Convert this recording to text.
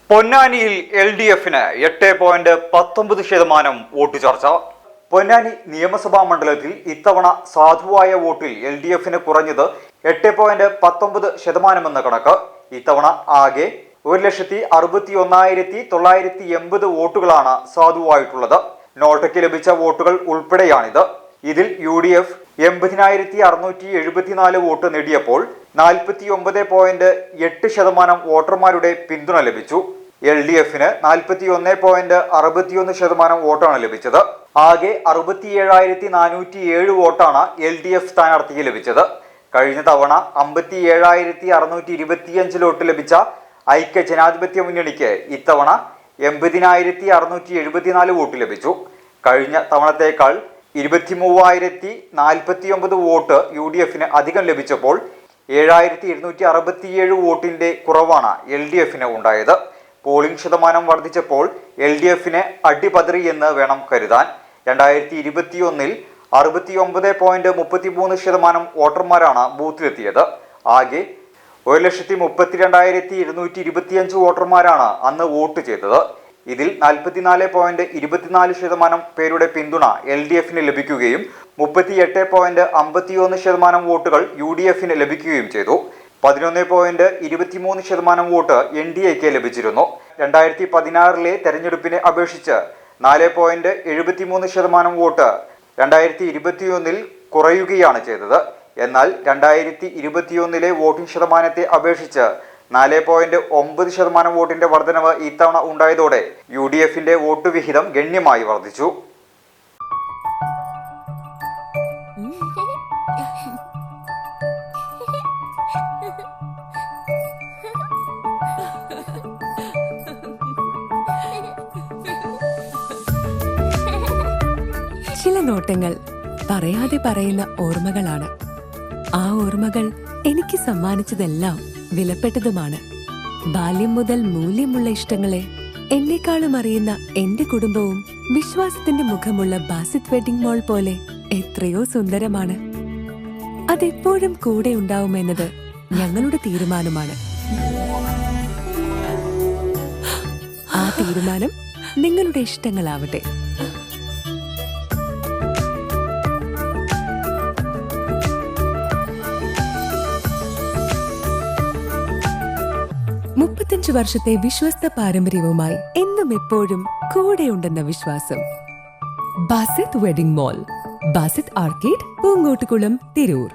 പൊന്നാനിയിൽ LDFന് 8.19% വോട്ട് ചർച്ച. പൊന്നാനി നിയമസഭാ മണ്ഡലത്തിൽ ഇത്തവണ സാധുവായ വോട്ടിൽ LDFന് കുറഞ്ഞത് 8.19% എന്ന കണക്ക്. ഇത്തവണ ആകെ 1,61,980 വോട്ടുകളാണ് സാധുവായിട്ടുള്ളത്. നോട്ടയ്ക്ക് ലഭിച്ച വോട്ടുകൾ ഉൾപ്പെടെയാണിത്. ഇതിൽ UDF 80,674 വോട്ട് നേടിയപ്പോൾ 49.8% വോട്ടർമാരുടെ പിന്തുണ ലഭിച്ചു. LDFന് 41.61% വോട്ടാണ് ലഭിച്ചത്. ആകെ 67,407 വോട്ടാണ് LDF സ്ഥാനാർത്ഥിക്ക് ലഭിച്ചത്. കഴിഞ്ഞ തവണ 57,625 വോട്ട് ലഭിച്ച ഐക്യ ജനാധിപത്യ മുന്നണിക്ക് ഇത്തവണ 80,674 വോട്ട് ലഭിച്ചു. കഴിഞ്ഞ തവണത്തേക്കാൾ 23,049 വോട്ട് UDFന് അധികം ലഭിച്ചപ്പോൾ 7,267 വോട്ടിന്റെ കുറവാണ് LDFന് ഉണ്ടായത്. പോളിംഗ് ശതമാനം വർദ്ധിച്ചപ്പോൾ LDFന് അടിപതറി എന്ന് വേണം കരുതാൻ. 2021 69.33% വോട്ടർമാരാണ് ബൂത്തിലെത്തിയത്. ആകെ 1,32,225 വോട്ടർമാരാണ് അന്ന് വോട്ട് ചെയ്തത്. ഇതിൽ 44.24% പേരുടെ പിന്തുണ LDFന് ലഭിക്കുകയും 38.51% വോട്ടുകൾ UDFന് ലഭിക്കുകയും ചെയ്തു. 11.23% വോട്ട് NDAക്ക് ലഭിച്ചിരുന്നു. 2016 തെരഞ്ഞെടുപ്പിനെ അപേക്ഷിച്ച് 4.73% വോട്ട് 2021 കുറയുകയാണ് ചെയ്തത്. എന്നാൽ 2021 വോട്ടിംഗ് ശതമാനത്തെ അപേക്ഷിച്ച് 4.9% വോട്ടിന്റെ വർധനവ് ഇത്തവണ ഉണ്ടായതോടെ UDFന്റെ വോട്ട് വിഹിതം ഗണ്യമായി വർദ്ധിച്ചു. ചില നോട്ടങ്ങൾ പറയാതെ പറയുന്ന ഓർമ്മകളാണ്. ആ ഓർമ്മകൾ എനിക്ക് സമ്മാനിച്ചതെല്ലാം വിലപ്പെട്ടതുമാണ്. ബാല്യം മുതൽ മൂല്യമുള്ള ഇഷ്ടങ്ങളെ എന്നെക്കാളും അറിയുന്ന എന്റെ കുടുംബവും വിശ്വാസത്തിന്റെ മുഖമുള്ള ബാസിത് വെഡിംഗ് മോൾ പോലെ എത്രയോ സുന്ദരമാണ്. അതെപ്പോഴും കൂടെ ഉണ്ടാവുമെന്നത് ഞങ്ങളുടെ തീരുമാനമാണ്. ആ തീരുമാനം നിങ്ങളുടെ ഇഷ്ടങ്ങളാവട്ടെ. മുപ്പത്തഞ്ച് വർഷത്തെ വിശ്വസ്ത പാരമ്പര്യവുമായി എന്നും എപ്പോഴും കൂടെയുണ്ടെന്ന വിശ്വാസം. Basith wedding mall, Basith arcade, Poonkottukulam, Tirur.